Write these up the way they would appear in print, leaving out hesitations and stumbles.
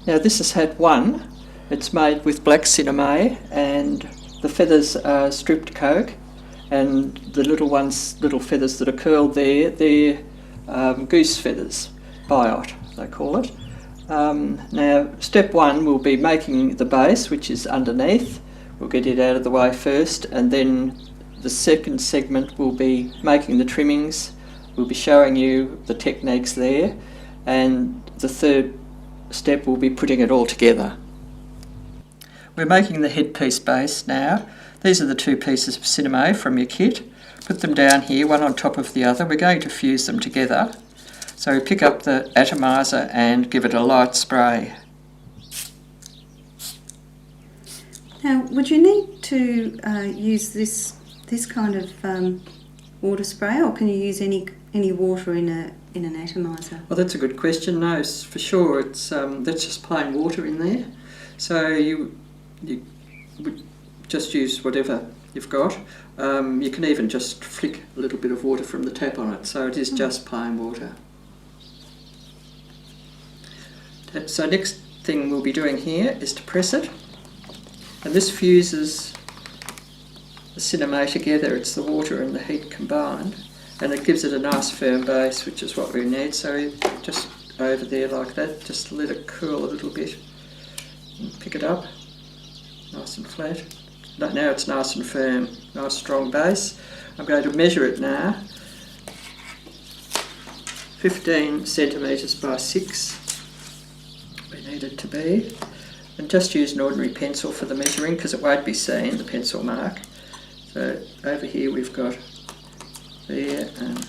Now this is hat 1. It's made with black cinnamon and the feathers are stripped coke, and the little feathers that are curled there, they're goose feathers, biot they call it. Now step 1 will be making the base, which is underneath. We'll get it out of the way first, and then the second segment will be making the trimmings. We'll be showing you the techniques there, and the third step will be putting it all together. We're making the headpiece base now. These are the 2 pieces of cinnamon from your kit. Put them down here, one on top of the other. We're going to fuse them together. So we pick up the atomizer and give it a light spray. Now, would you need to use this kind of water spray, or can you use any water in an atomizer? Well, that's a good question. No, for sure, it's that's just plain water in there. So you would just use whatever you've got. You can even just flick a little bit of water from the tap on it. So it is just plain water. So next thing we'll be doing here is to press it. And this fuses the cinnamon together. It's the water and the heat combined, and it gives it a nice firm base, which is what we need. So just over there like that, just let it cool a little bit and pick it up nice and flat. Now it's nice and firm, nice strong base. I'm going to measure it now. 15 centimetres by 6 we need it to be. And just use an ordinary pencil for the measuring because it won't be seen, the pencil mark. So over here we've got there and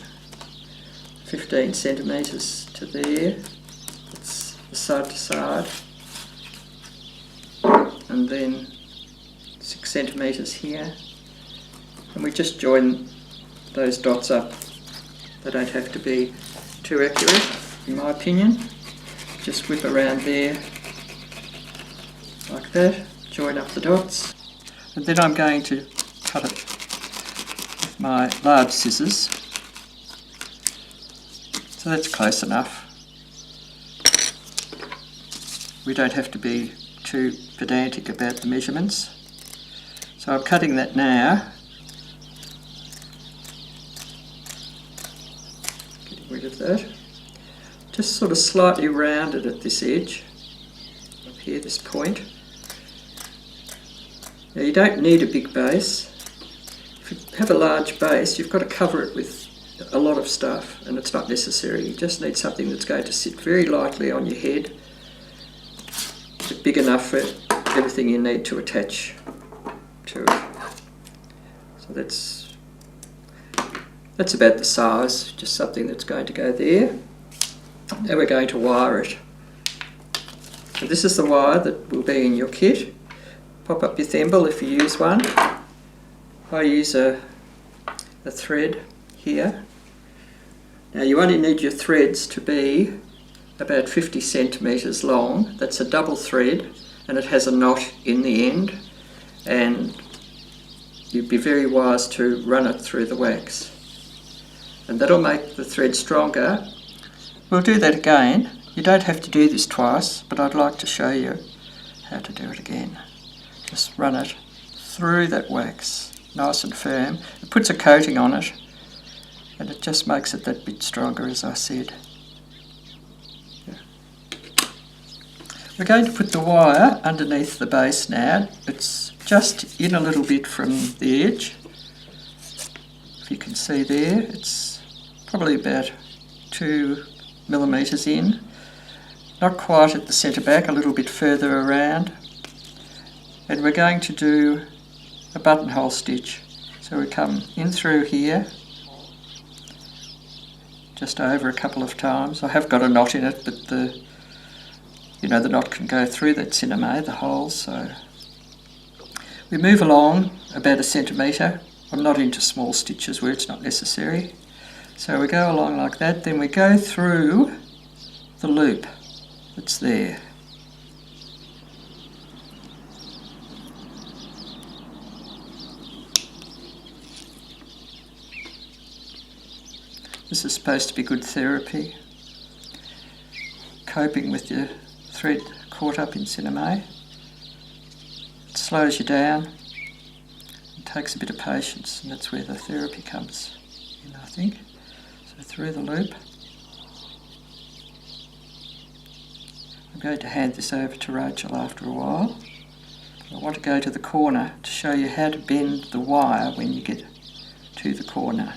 15 centimetres to there. It's side to side. And then 6 centimetres here. And we just join those dots up. They don't have to be too accurate, in my opinion. Just whip around there like that, join up the dots, and then I'm going to cut it with my large scissors. So that's close enough. We don't have to be too pedantic about the measurements. So I'm cutting that now. Getting rid of that. Just sort of slightly rounded at this edge, up here, this point. Now you don't need a big base. If you have a large base, you've got to cover it with a lot of stuff, and it's not necessary. You just need something that's going to sit very lightly on your head, but big enough for everything you need to attach to it. So that's about the size, just something that's going to go there. Now we're going to wire it. So this is the wire that will be in your kit. Pop up your thimble if you use one. I use a thread here. Now you only need your threads to be about 50 centimetres long. That's a double thread and it has a knot in the end, and you'd be very wise to run it through the wax. And that'll make the thread stronger. We'll do that again. You don't have to do this twice, but I'd like to show you how to do it again. Just run it through that wax, nice and firm. It puts a coating on it, and it just makes it that bit stronger, as I said. Yeah. We're going to put the wire underneath the base now. It's just in a little bit from the edge. If you can see there, it's probably about 2 millimetres in. Not quite at the centre back, a little bit further around. And we're going to do a buttonhole stitch. So we come in through here, just over a couple of times. I have got a knot in it, but the knot can go through that cinnamon, the holes. So we move along about 1 centimetre. I'm not into small stitches where it's not necessary. So we go along like that, then we go through the loop that's there. This is supposed to be good therapy, coping with your thread caught up in cinema. It slows you down. It takes a bit of patience, and that's where the therapy comes in, I think. So through the loop. I'm going to hand this over to Rachel after a while. I want to go to the corner to show you how to bend the wire when you get to the corner.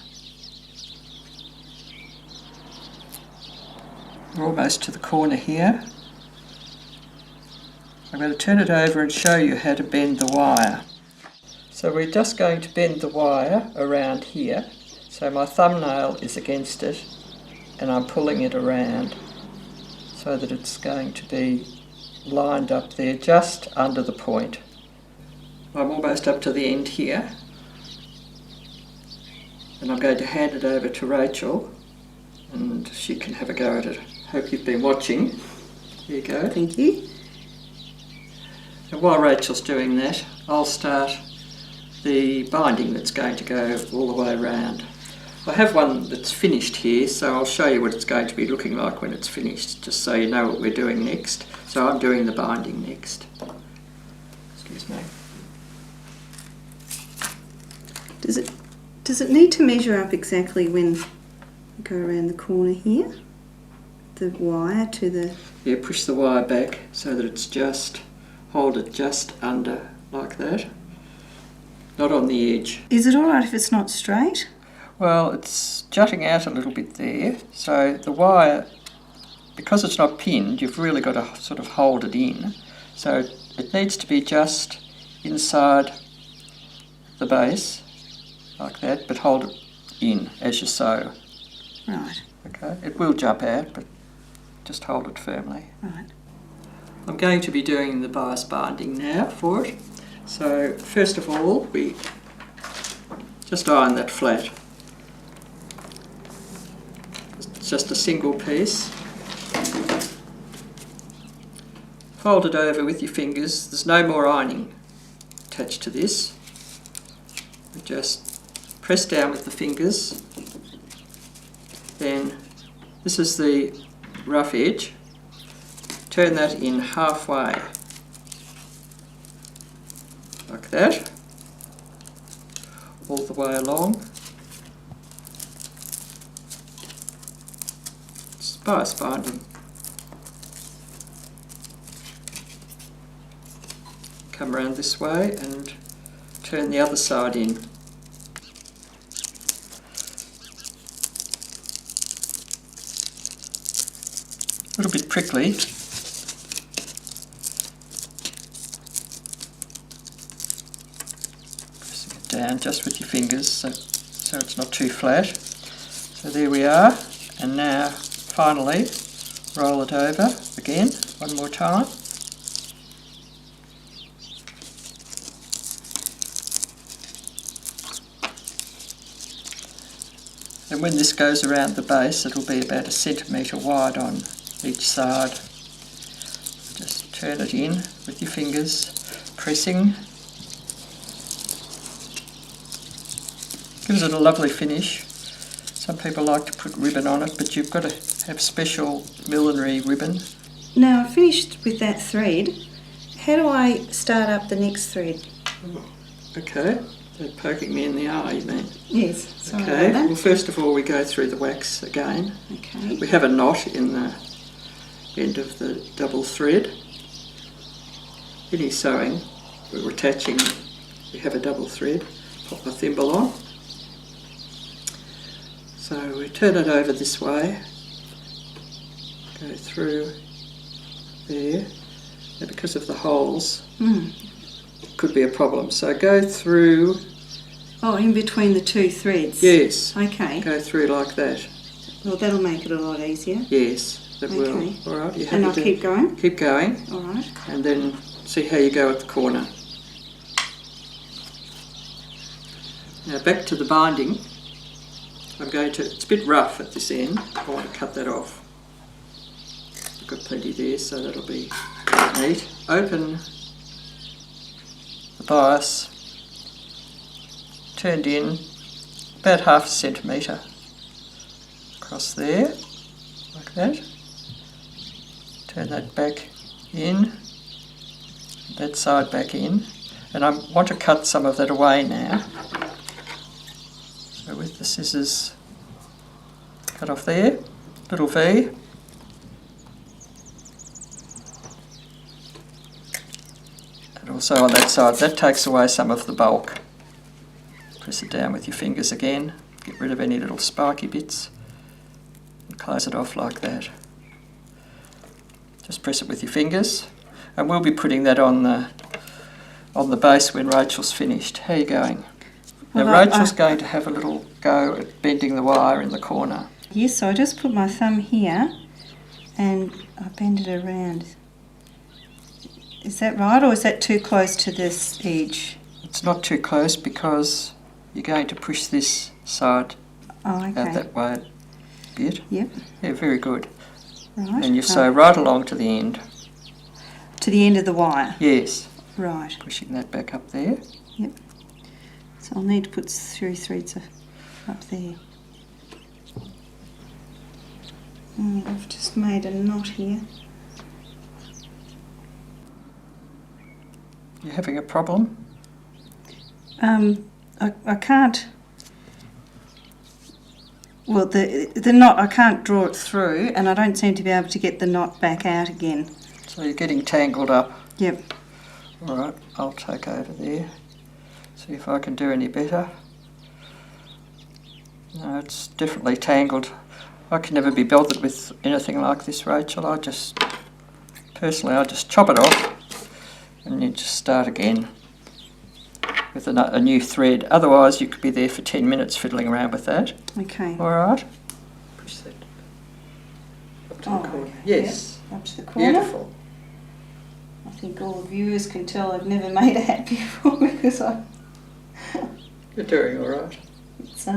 We're almost to the corner here. I'm going to turn it over and show you how to bend the wire. So we're just going to bend the wire around here. So my thumbnail is against it and I'm pulling it around so that it's going to be lined up there just under the point. I'm almost up to the end here, and I'm going to hand it over to Rachel and she can have a go at it. Hope you've been watching. Here you go. Thank you. And while Rachel's doing that, I'll start the binding that's going to go all the way around. I have one that's finished here, so I'll show you what it's going to be looking like when it's finished, just so you know what we're doing next. So I'm doing the binding next. Excuse me. Does it need to measure up exactly when you go around the corner here? The wire to the... Yeah, push the wire back so that it's just, hold it just under like that. Not on the edge. Is it alright if it's not straight? Well, it's jutting out a little bit there, so the wire, because it's not pinned, you've really got to sort of hold it in. So it needs to be just inside the base, like that, but hold it in as you sew. Right. Okay, it will jump out, but just hold it firmly. Right. I'm going to be doing the bias binding now for it. So first of all, we just iron that flat. It's just a single piece. Fold it over with your fingers. There's no more ironing attached to this. We just press down with the fingers. Then this is the rough edge. Turn that in halfway, like that, all the way along. It's bias binding. Come around this way and turn the other side in. A little bit prickly. Pressing it down just with your fingers so it's not too flat. So there we are, and now finally roll it over again one more time. And when this goes around the base, it'll be about 1 centimetre wide on each side. Just turn it in with your fingers, pressing. Gives it a lovely finish. Some people like to put ribbon on it, but you've got to have special millinery ribbon. Now I've finished with that thread. How do I start up the next thread? Okay, they're poking me in the eye, you mean? Yes, sorry Okay, about that. well first of all we go through the wax again. Okay. We have a knot in the end of the double thread. Any sewing, we're attaching, we have a double thread. Pop my thimble on. So we turn it over this way, go through there. Now because of the holes, it could be a problem. So go through. Oh, in between the two threads? Yes. Okay. Go through like that. Well, that'll make it a lot easier. Yes, that will. Okay. All right. You And I'll keep going? Keep going. All right. And then see how you go at the corner. Now back to the binding. I'm going to, it's a bit rough at this end. I want to cut that off. I've got plenty there, so that'll be neat. Open the bias, turned in about 1/2 centimetre across there, like that. Turn that back in, that side back in, and I want to cut some of that away now. So with the scissors, cut off there, little V. And also on that side, that takes away some of the bulk. Press it down with your fingers again, get rid of any little spiky bits, and close it off like that. Just press it with your fingers, and we'll be putting that on the base when Rachel's finished. How are you going? Now Rachel's going to have a little go at bending the wire in the corner. Yes, so I just put my thumb here and I bend it around. Is that right, or is that too close to this edge? It's not too close because you're going to push this side out that way a bit. Yep. Yeah, very good. Right. And you sew right along to the end. To the end of the wire? Yes. Right. Pushing that back up there. Yep. So I'll need to put 3 threads up there. I've just made a knot here. You having a problem? I can't. Well, the knot, I can't draw it through, and I don't seem to be able to get the knot back out again. So you're getting tangled up. Yep. All right, I'll take over there. See if I can do any better. No, it's definitely tangled. I can never be bothered with anything like this, Rachel. I just chop it off and you just start again with a new thread. Otherwise you could be there for 10 minutes fiddling around with that. Okay. All right. Push that up to the corner. Okay. Yes. Yep. Up to the corner. Beautiful. I think all the viewers can tell I've never made a hat before because You're doing all right. It's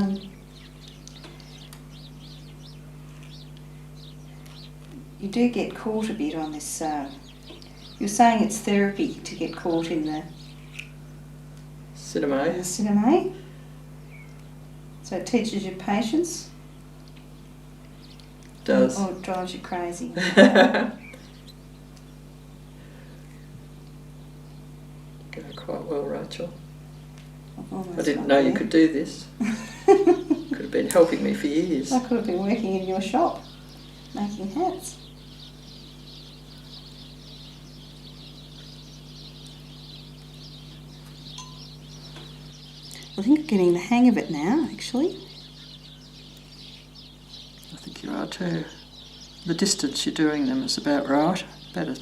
you do get caught a bit on this. You're saying it's therapy to get caught in the cinema. So it teaches you patience. It does. Or it drives you crazy. Going quite well, Rachel. I I didn't know you could do this. Could have been helping me for years. I could have been working in your shop making hats. I think I'm getting the hang of it now, actually. I think you are too. The distance you're doing them is about right, about a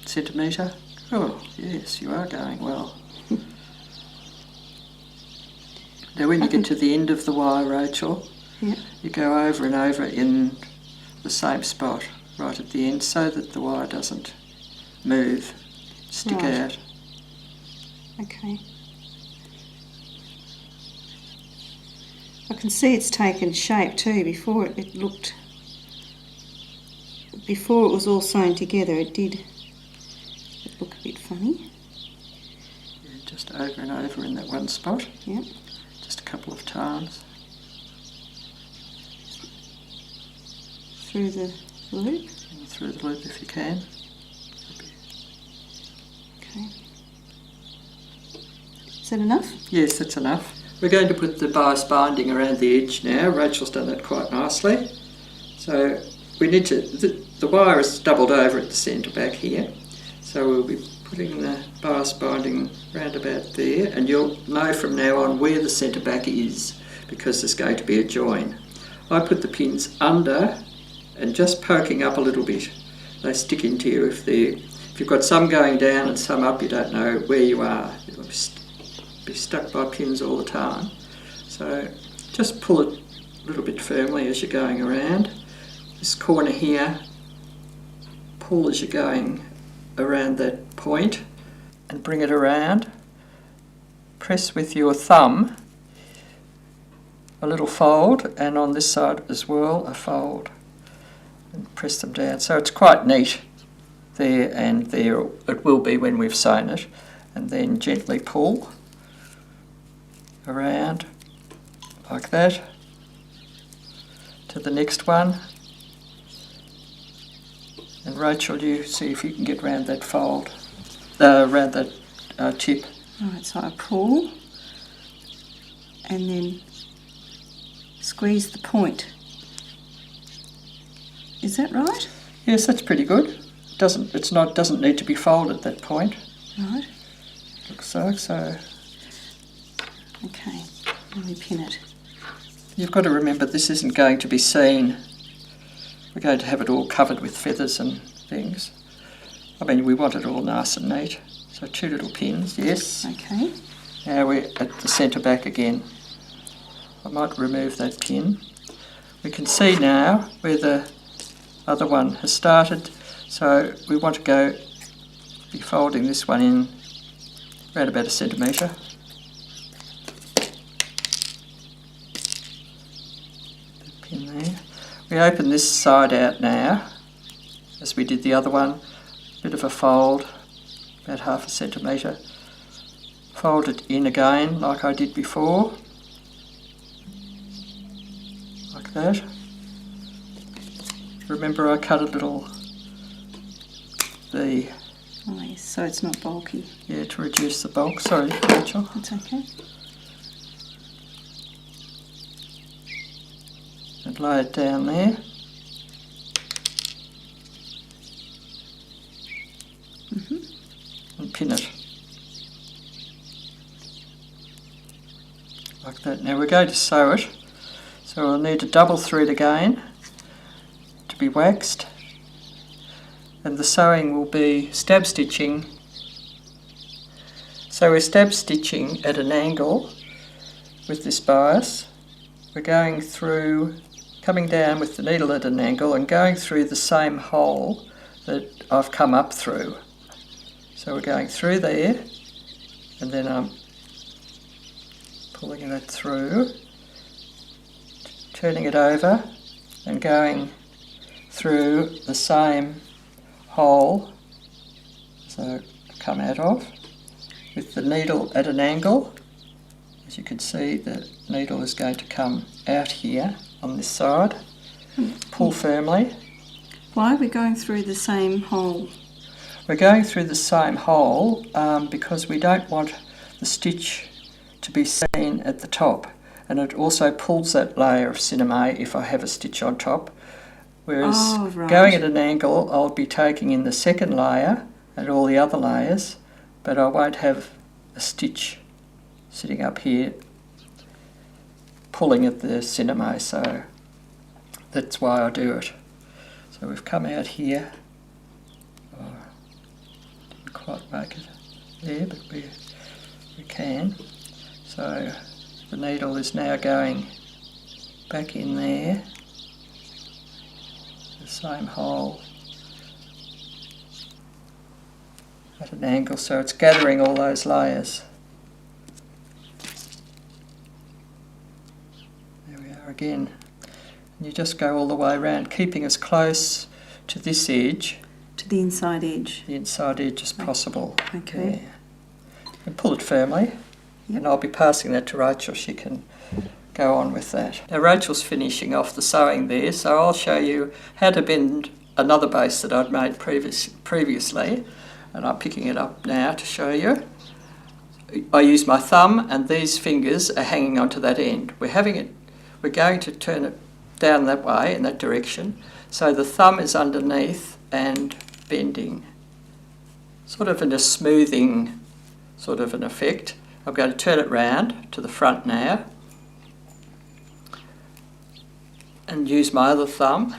centimetre. Oh, yes, you are going well. Now when you get to the end of the wire, Rachel, you go over and over in the same spot right at the end so that the wire doesn't move, stick out. Okay. I can see it's taken shape too. Before it was all sewn together, it did look a bit funny. Yeah, just over and over in that one spot. Yep. Just a couple of times. Through the loop. And through the loop if you can. Okay. Is that enough? Yes, that's enough. We're going to put the bias binding around the edge now. Rachel's done that quite nicely. So we need to, the wire is doubled over at the centre back here. So we'll be putting the bias binding round about there, and you'll know from now on where the centre back is because there's going to be a join. I put the pins under and just poking up a little bit. They stick into you. If you've got some going down and some up, you don't know where you are. You'll be stuck by pins all the time. So just pull it a little bit firmly as you're going around. This corner here, pull as you're going around that point and bring it around. Press with your thumb a little fold, and on this side as well a fold, and press them down. So it's quite neat there, and there it will be when we've sewn it. And then gently pull around like that to the next one, And Rachel, you see if you can get round that fold, round that tip. Right, so I pull and then squeeze the point. Is that right? Yes, that's pretty good. Doesn't need to be folded, that point. Right. Looks so. Okay, let me pin it. You've got to remember this isn't going to be seen. We're going to have it all covered with feathers and things. I mean, we want it all nice and neat. So 2 little pins, yes. Okay. Now we're at the centre back again. I might remove that pin. We can see now where the other one has started. So we want to be folding this one in around about 1 centimetre. Pin there. We open this side out now, as we did the other one. Bit of a fold, about 1/2 centimetre. Fold it in again, like I did before, like that. Remember, I cut a little the. Oh yes, so it's not bulky. Yeah, to reduce the bulk. Sorry, Rachel. That's okay. And lay it down there. And pin it. Like that. Now we're going to sew it. So we'll need a double thread again to be waxed. And the sewing will be stab stitching. So we're stab stitching at an angle with this bias. We're going through, coming down with the needle at an angle and going through the same hole that I've come up through. So we're going through there, and then I'm pulling that through, turning it over and going through the same hole as I come out of, with the needle at an angle. As you can see, the needle is going to come out here on this side. Pull firmly. Why are we going through the same hole? We're going through the same hole because we don't want the stitch to be seen at the top, and it also pulls that layer of cinema if I have a stitch on top. Whereas going at an angle, I'll be taking in the second layer and all the other layers, but I won't have a stitch sitting up here pulling at the cinema, so that's why I do it. So we've come out here. Oh, didn't quite make it there, but we can. So the needle is now going back in there, the same hole at an angle, so it's gathering all those layers. There we are again. And you just go all the way around, keeping as close to this edge, to the inside edge, as possible. Okay. Yeah. And pull it firmly. Yep. And I'll be passing that to Rachel. She can go on with that. Now Rachel's finishing off the sewing there, so I'll show you how to bend another base that I'd made previously, and I'm picking it up now to show you. I use my thumb, and these fingers are hanging onto that end. We're going to turn it down that way, in that direction, so the thumb is underneath and bending, sort of in a smoothing sort of an effect. I'm going to turn it round to the front now and use my other thumb,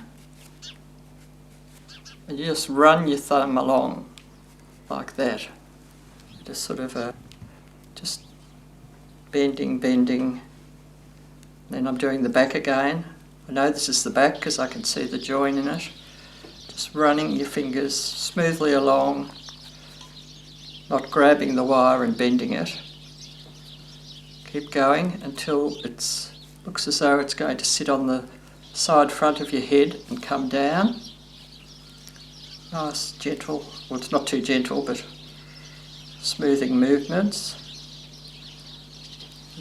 and you just run your thumb along like that, just sort of just bending. Then I'm doing the back again. I know this is the back because I can see the join in it. Just running your fingers smoothly along, not grabbing the wire and bending it. Keep going until it looks as though it's going to sit on the side front of your head and come down. Nice, gentle, well it's not too gentle, but smoothing movements.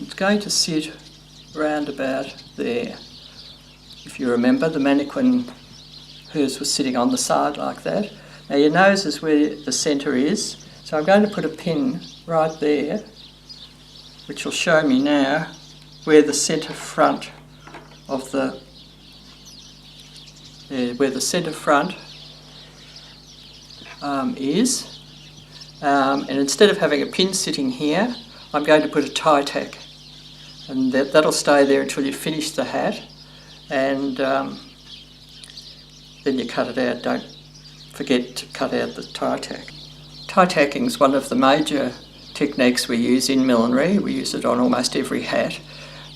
It's going to sit round about there. If you remember, the mannequin hers was sitting on the side like that. Now your nose is where the centre is, so I'm going to put a pin right there, which will show me now where the centre front of the is. And instead of having a pin sitting here, I'm going to put a tie tack, and that'll stay there until you finish the hat, and then you cut it out. Don't forget to cut out the tie tack. Tie tacking is one of the major techniques we use in millinery. We use it on almost every hat,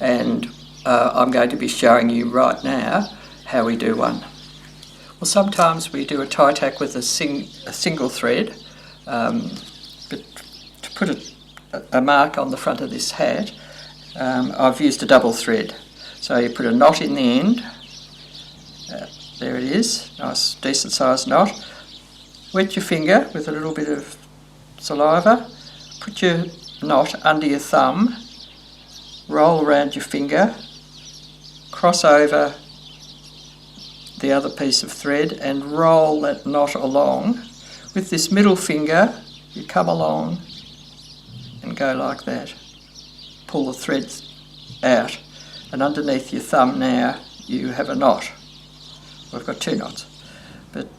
and I'm going to be showing you right now how we do one. Well, sometimes we do a tie tack with a single thread, but to put a mark on the front of this hat, I've used a double thread. So you put a knot in the end. There it is, nice decent sized knot. Wet your finger with a little bit of saliva, put your knot under your thumb, roll around your finger, cross over the other piece of thread and roll that knot along. With this middle finger you come along and go like that. Pull the threads out, and underneath your thumb now you have a knot. Well, I've got two knots, but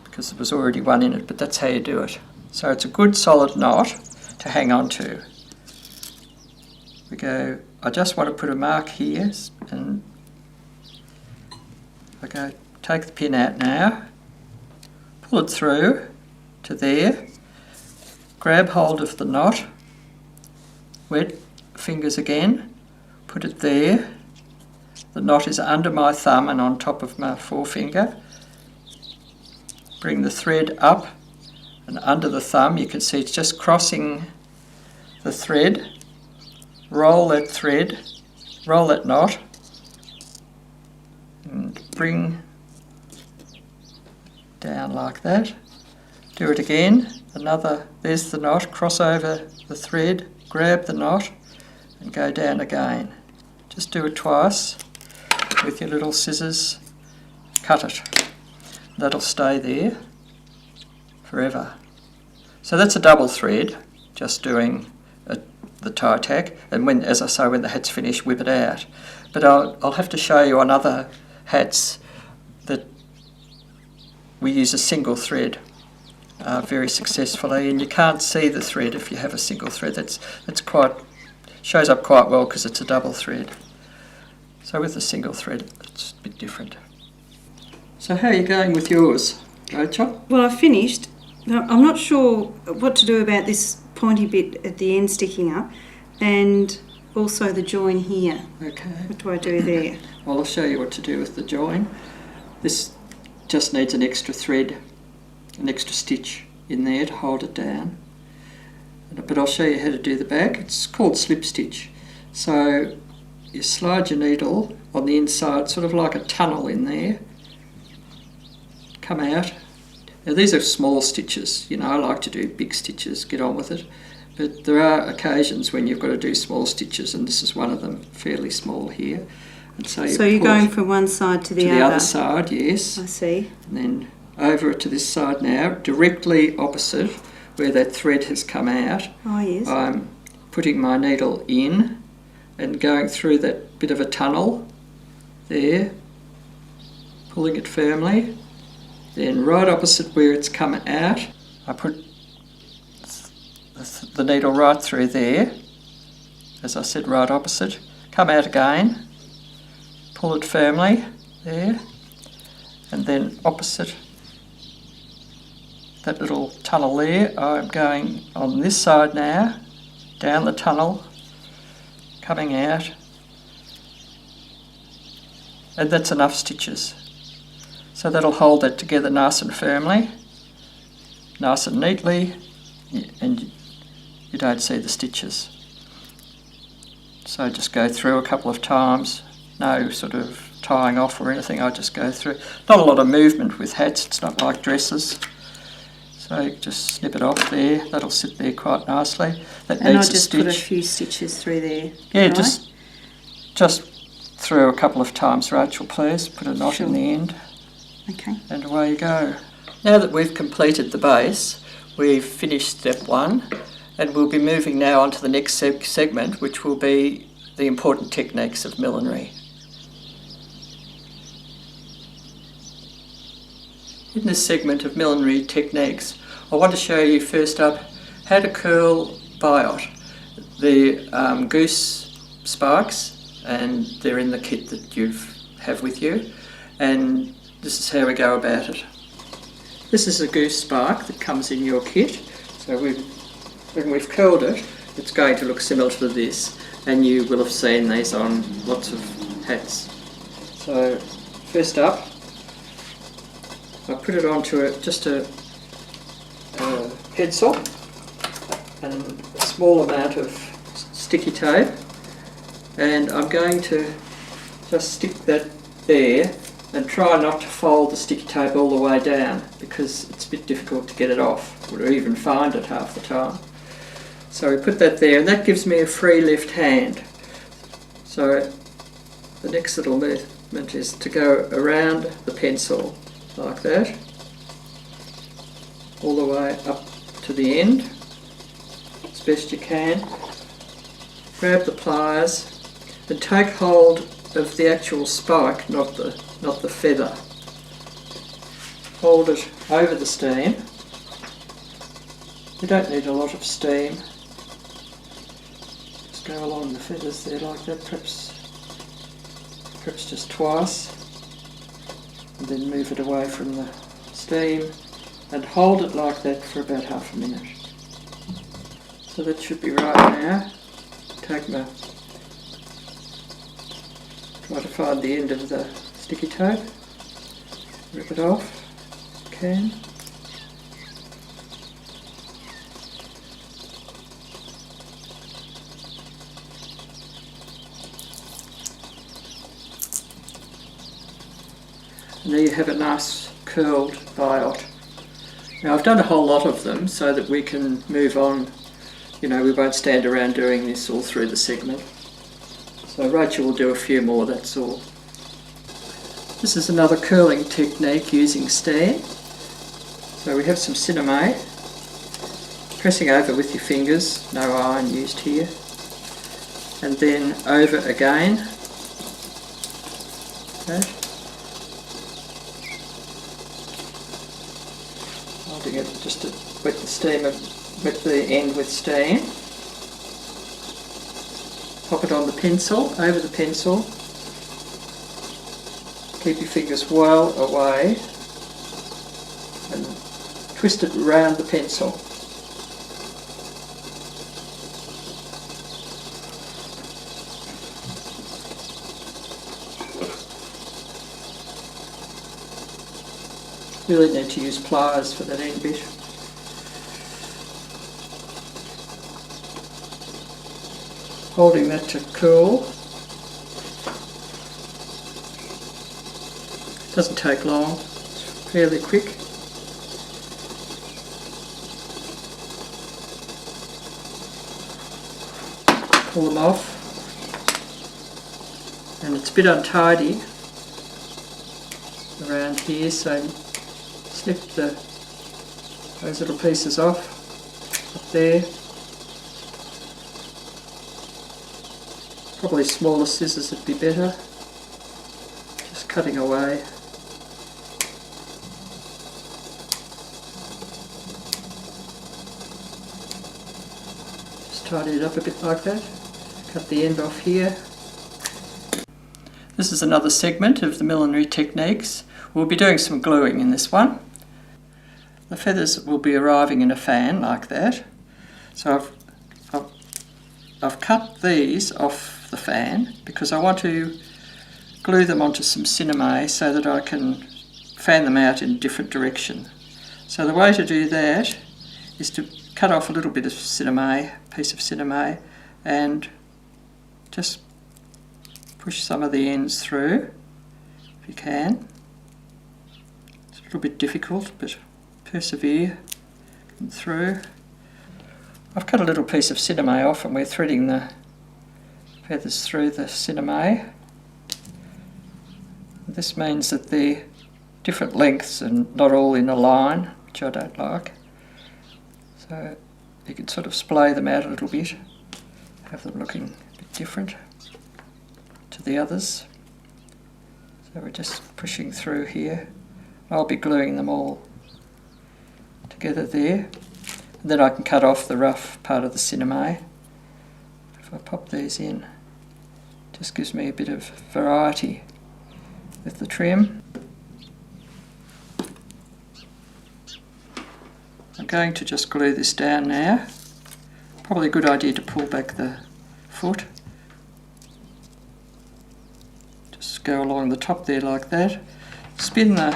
because there was already one in it, but that's how you do it. So it's a good solid knot to hang on to. We go, I just want to put a mark here, and I go, take the pin out now, pull it through to there, grab hold of the knot, wet fingers again, put it there. The knot is under my thumb and on top of my forefinger. Bring the thread up and under the thumb. You can see it's just crossing the thread. Roll that thread, roll that knot, and bring down like that. Do it again. There's the knot, cross over the thread, grab the knot and go down again. Just do it twice with your little scissors, cut it. That'll stay there forever. So that's a double thread, just doing the tie tack, and when, as I say, when the hat's finished, whip it out. But I'll have to show you on other hats that we use a single thread very successfully, and you can't see the thread if you have a single thread. That's shows up quite well because it's a double thread. So with a single thread, it's a bit different. So how are you going with yours, Rachel? Well, I've finished. I'm not sure what to do about this pointy bit at the end sticking up, and also the join here. Okay. What do I do there? Well, I'll show you what to do with the join. This just needs an extra thread, an extra stitch in there to hold it down. But I'll show you how to do the back. It's called slip stitch. So you slide your needle on the inside, sort of like a tunnel in there. Come out. Now these are small stitches, you know, I like to do big stitches, get on with it. But there are occasions when you've got to do small stitches, and this is one of them, fairly small here. And so you're going from one side to the other? To the other side, yes. I see. And then over to this side now, directly opposite where that thread has come out. Oh, yes. I'm putting my needle in and going through that bit of a tunnel there, pulling it firmly. Then right opposite where it's come out, I put the needle right through there, as I said, right opposite. Come out again, pull it firmly there, and then opposite that little tunnel there, I'm going on this side now, down the tunnel, coming out, and that's enough stitches. So that'll hold that together nice and firmly, nice and neatly, and you don't see the stitches. So just go through a couple of times, no sort of tying off or anything, I just go through. Not a lot of movement with hats, it's not like dresses. So just snip it off there, that'll sit there quite nicely. That and needs I'll just put a few stitches through there. Yeah, right? just through a couple of times, Rachel, please. Put a knot in the end. Okay. And away you go. Now that we've completed the base, we've finished step 1, and we'll be moving now on to the next segment, which will be the important techniques of millinery. In this segment of millinery techniques, I want to show you first up how to curl biot. The goose spikes, and they're in the kit that you have with you, and this is how we go about it. This is a goose spike that comes in your kit, so when we've curled it, it's going to look similar to this, and you will have seen these on lots of hats. So first up, I put it onto just a pencil and a small amount of sticky tape, and I'm going to just stick that there and try not to fold the sticky tape all the way down, because it's a bit difficult to get it off, or even find it half the time. So we put that there, and that gives me a free left hand. So the next little movement is to go around the pencil like that, all the way up to the end as best you can. Grab the pliers and take hold of the actual spike, not the feather. Hold it over the steam. You don't need a lot of steam. Just go along the feathers there like that, perhaps just twice, and then move it away from the steam and hold it like that for about half a minute. So that should be right now. Try to find the end of the sticky tape, rip it off if you can. And there you have a nice curled biot. Now I've done a whole lot of them so that we can move on. We won't stand around doing this all through the segment. So Rachel will do a few more, that's all. This is another curling technique using steam. So we have some cinnamon, pressing over with your fingers, no iron used here, and then over again. Okay. Holding it just to wet the steam, wet the end with steam. Pop it on the pencil, over the pencil. Keep your fingers well away and twist it around the pencil. Really need to use pliers for that end bit. Holding that to cool. Doesn't take long, it's fairly quick. Pull them off, and it's a bit untidy around here, so snip those little pieces off up there. Probably smaller scissors would be better. Just cutting away. Just tidy it up a bit like that. Cut the end off here. This is another segment of the millinery techniques. We'll be doing some gluing in this one. The feathers will be arriving in a fan like that. So I've cut these off the fan because I want to glue them onto some cinnamon so that I can fan them out in a different direction. So the way to do that is to cut off a little bit of cinnamon, piece of cinnamon, and just push some of the ends through if you can. It's a little bit difficult, but persevere through. I've cut a little piece of cinnamon off and we're threading the feathers through the cinnamon. This means that they're different lengths and not all in a line, which I don't like. So you can sort of splay them out a little bit, have them looking a bit different to the others. So we're just pushing through here. I'll be gluing them all together there. And then I can cut off the rough part of the cinema. If I pop these in, just gives me a bit of variety with the trim. I'm going to just glue this down now. Probably a good idea to pull back the foot. Just go along the top there like that. Spin the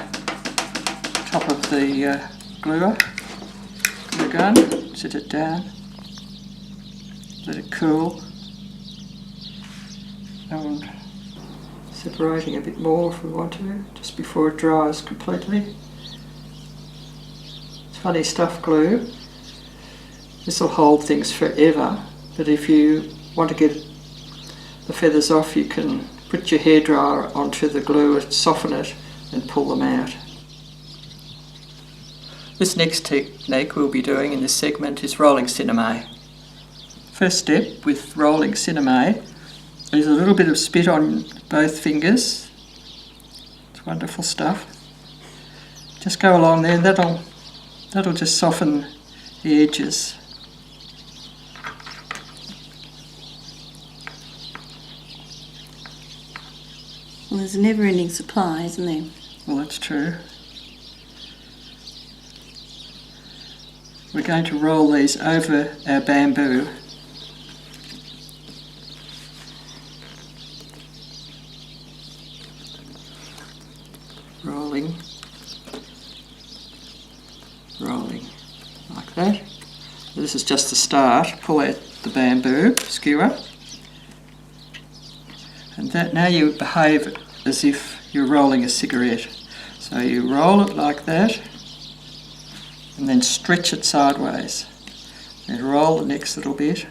top of the glue gun, set it down, let it cool, and separating a bit more if we want to, just before it dries completely. It's funny stuff, glue. This will hold things forever, but if you want to get the feathers off, you can put your hairdryer onto the glue and soften it and pull them out. This next technique we'll be doing in this segment is rolling cinema. First step with rolling cinema is a little bit of spit on both fingers. It's wonderful stuff. Just go along there, and that'll just soften the edges. Well, there's a never-ending supply, isn't there? Well, that's true. We're going to roll these over our bamboo. Rolling, rolling, like that. This is just the start. Pull out the bamboo skewer. And that now you behave as if you're rolling a cigarette. So you roll it like that, and then stretch it sideways. Then roll the next little bit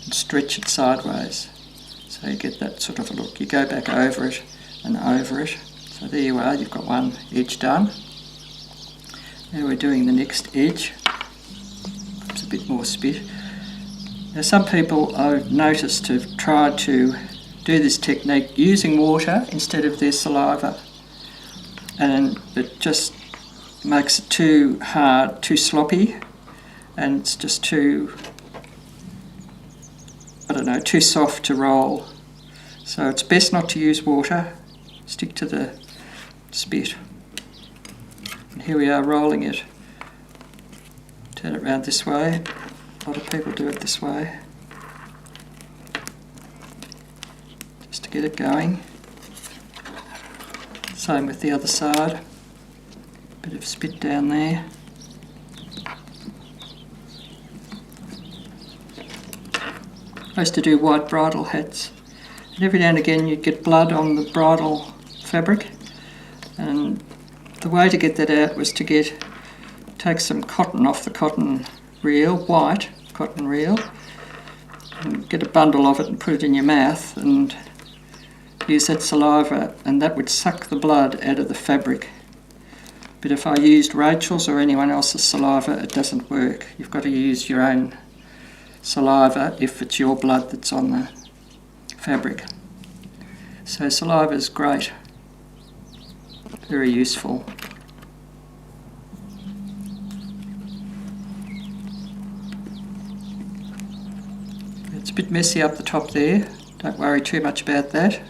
and stretch it sideways. So you get that sort of a look. You go back over it and over it. So there you are, you've got one edge done. Now we're doing the next edge. Perhaps a bit more spit. Now some people I've noticed have tried to do this technique using water instead of their saliva, and it just makes it too hard, too sloppy, and it's just too, too soft to roll. So it's best not to use water, stick to the spit. And here we are rolling it. Turn it around this way. A lot of people do it this way, just to get it going. Same with the other side. Bit of spit down there. I used to do white bridal hats, and every now and again you'd get blood on the bridal fabric, and the way to get that out was to take some cotton off the cotton reel, white cotton reel, and get a bundle of it and put it in your mouth and use that saliva, and that would suck the blood out of the fabric. But if I used Rachel's or anyone else's saliva, it doesn't work. You've got to use your own saliva if it's your blood that's on the fabric. So saliva is great, very useful. It's a bit messy up the top there. Don't worry too much about that,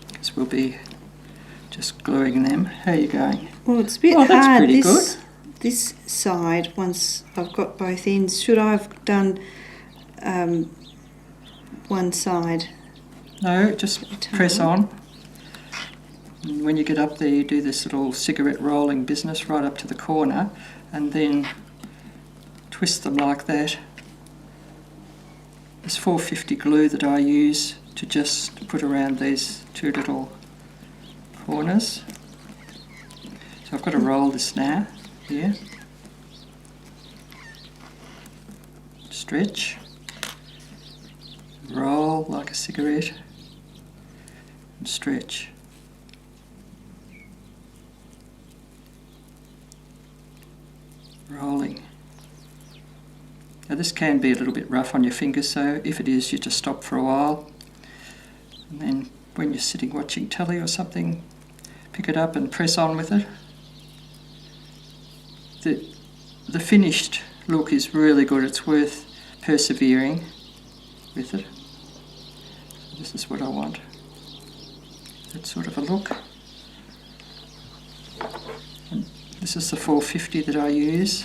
because we'll be just gluing them. How are you going? Well, it's a bit that's hard. pretty good. This side, once I've got both ends, should I have done one side? No, just press on. And when you get up there, you do this little cigarette rolling business right up to the corner, and then twist them like that. There's 450 glue that I use to just put around these two little corners. So I've got to roll this now, here. Stretch. Roll like a cigarette. And stretch. rolling. Now this can be a little bit rough on your fingers, so if it is, you just stop for a while, and then when you're sitting watching telly or something, pick it up and press on with it. The finished look is really good. It's worth persevering with it. This is what I want. That sort of a look. And this is the 450 that I use.